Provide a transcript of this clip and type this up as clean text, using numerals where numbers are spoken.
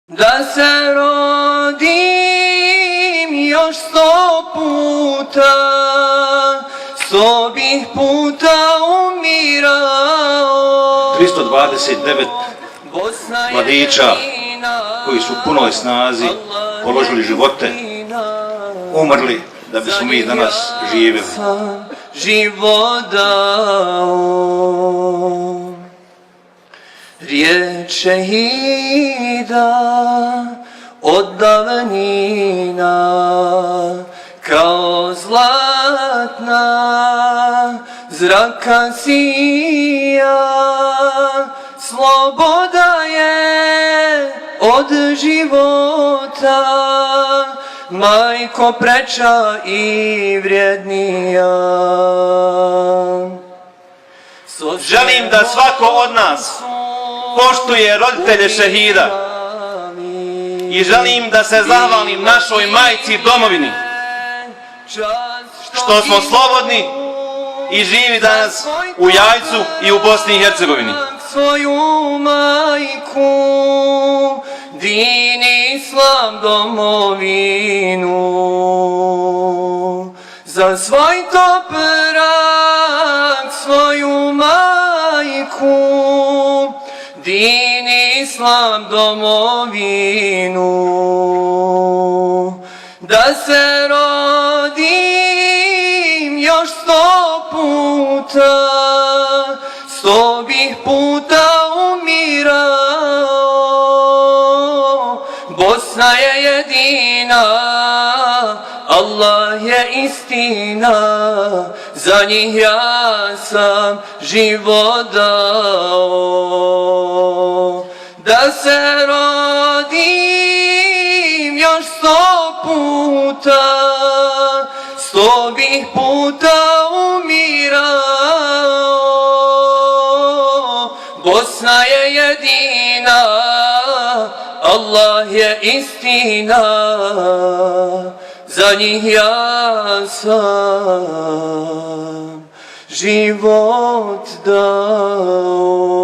Da se rodim još 100 puta, 100 bih puta umirao. 329 mladića koji su u punoj snazi položili živote, umrli da bismo mi danas živjeli. Život dao, riječ šehida od davnina, kao zlatna zraka sija. Sloboda je od života, majko preča i vrijednija. Želim da svako od nas poštuje roditelje šehida i želim da se zahvalim našoj majci i domovini što smo slobodni i živi danas u Jajcu i u Bosni i Hercegovini. Svoju majku, din islam domovinu, za svoj toprak svoju majku, din islam domovinu. Da se rodim još 100 puta, 100 bih puta umirao. Bosna je jedina, Allah je istina, za njih ja sam život dao. Da se rodim još 100 puta, 100 bih puta umirao. Bosna je jedina, Allah je istina, za njih ja sam život dao.